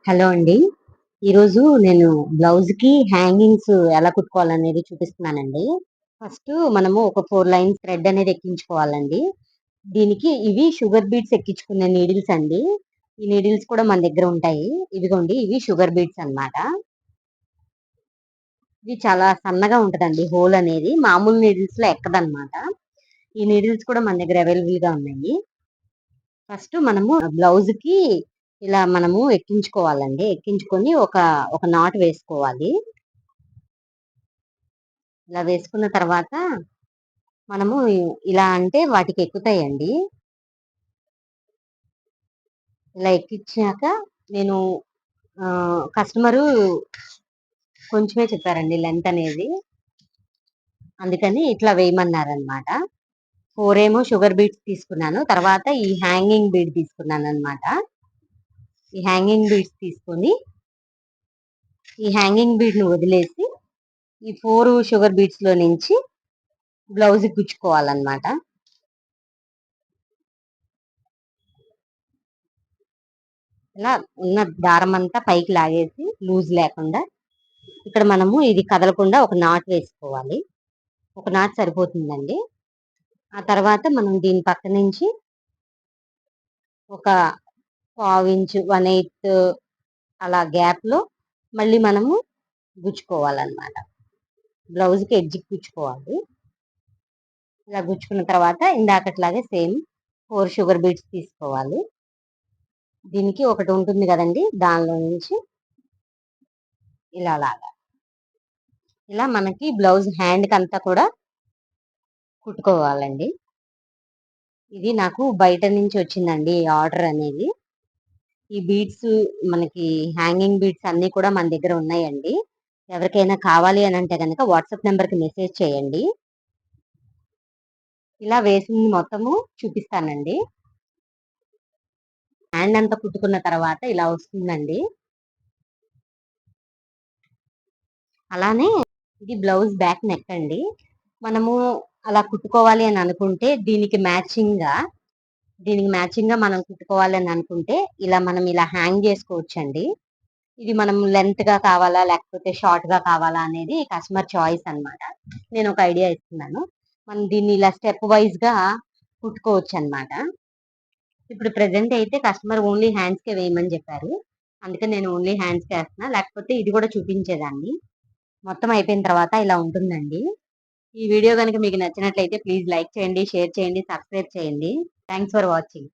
Hello అండి. ఈరోజు నేను బ్లౌజ్‌కి హ్యాంగింగ్స్ ఎలా కుట్టుకోవాలనేది చూపిస్తున్నానండి. ఫస్టు మనము ఒక 4 లైన్స్ థ్రెడ్ అనేది ఎక్కించుకోవాలండి. దీనికి ఇవి షుగర్ బీట్స్ ఎక్కించుకునే నీడిల్స్ అండి. ఈ నీడిల్స్ కూడా మన దగ్గర ఉంటాయి. ఇవిగోండి ఇవి షుగర్ బీట్స్ అన్నమాట. ఇవి చాలా సన్నగా ఉంటదండి హోల్ అనేది. మామూలు నీడిల్స్‌లో ఎక్కదన్నమాట. ఈ నీడిల్స్ కూడా మన దగ్గర అవైలబుల్‌గా ఉన్నాయి. ఫస్ట్ మనము బ్లౌజ్‌కి ఇలా మనము ఎక్కించుకోవాలండి. ఎక్కించుకొని ఒక నాట్ వేసుకోవాలి. ఇలా వేసుకున్న తర్వాత మనము ఇలా అంటే వాటికి ఎక్కుతాయండి. ఇలా ఎక్కించాక నేను కస్టమరు కొంచెమే చెప్పారండి లెంత్ అనేది. అందుకని ఇట్లా వేయమన్నారనమాట. 4 ఏమో షుగర్ బీట్స్ తీసుకున్నాను. తర్వాత ఈ హ్యాంగింగ్ బీడ్ తీసుకున్నాననమాట. ఈ హ్యాంగింగ్ బీడ్స్ తీసుకొని ఈ హ్యాంగింగ్ బీడ్‌ని వదిలేసి ఈ 4 షుగర్ బీట్స్‌లో నుంచి బ్లౌజ్‌కి గుచ్చుకోవాలన్నమాట. ఇలా ఉన్న దారమంతా పైకి లాగేసి లూజ్ లేకుండా ఇక్కడ మనము ఇది కదలకుండా ఒక నాట్ వేసుకోవాలి. ఒక నాట్ సరిపోతుందండి. ఆ తర్వాత మనం దీని పక్క నుంచి ఒక పావించు, 1/8 అలా గ్యాప్‌లో మళ్ళీ మనము గుచ్చుకోవాలన్నమాట. బ్లౌజ్‌కి ఎడ్జ్‌కి గుచ్చుకోవాలి. ఇలా గుచ్చుకున్న తర్వాత ఇందాకట్లాగే సేమ్ 4 షుగర్ బీట్స్ తీసుకోవాలి. దీనికి ఒకటి ఉంటుంది కదండీ! దానిలో నుంచి ఇలా లాగాలి. ఇలా మనకి బ్లౌజ్ హ్యాండ్‌కంతా కూడా కుట్టుకోవాలండి. ఇది నాకు బయట నుంచి వచ్చిందండి ఈ ఆర్డర్ అనేది. ఈ బీడ్స్ మనకి హ్యాంగింగ్ బీడ్స్ అన్నీ కూడా మన దగ్గర ఉన్నాయండి. ఎవరికైనా కావాలి అనంటే గనక వాట్సాప్ నంబర్‌కి మెసేజ్ చేయండి. ఇలా వేసింది మొత్తము చూపిస్తానండి. హ్యాండ్ అంతా కుట్టుకున్న తర్వాత ఇలా వస్తుందండి. అలానే ఇది బ్లౌజ్ బ్యాక్ నెక్ అండి. మనము అలా కుట్టుకోవాలి అని అనుకుంటే దీనికి మ్యాచింగ్‌గా మనం కుట్టుకోవాలి అని అనుకుంటే మనం ఇలా హ్యాంగ్ చేసుకోవచ్చండి. ఇది మనం లెంగ్త్‌గా కావాలా? లేకపోతే షార్ట్‌గా కావాలా? అనేది కస్టమర్ చాయిస్ అన్నమాట. నేను ఒక ఐడియా ఇస్తున్నాను. మనం దీన్ని ఇలా స్టెప్ వైస్‌గా కుట్టుకోవచ్చన్నమాట. ఇప్పుడు ప్రెజెంట్ అయితే కస్టమర్ ఓన్లీ హ్యాండ్స్‌కే వేయమని చెప్పారు. అందుకని నేను ఓన్లీ హ్యాండ్స్‌కే ఏస్తున్నా. లేకపోతే ఇది కూడా చూపించేదాన్ని. మొత్తం అయిపోయిన తర్వాత ఇలా ఉంటుందండి. ఈ వీడియో గనుక మీకు నచ్చినట్లయితే ప్లీజ్ లైక్ చేయండి, షేర్ చేయండి, సబ్స్క్రైబ్ చేయండి. Thanks for watching.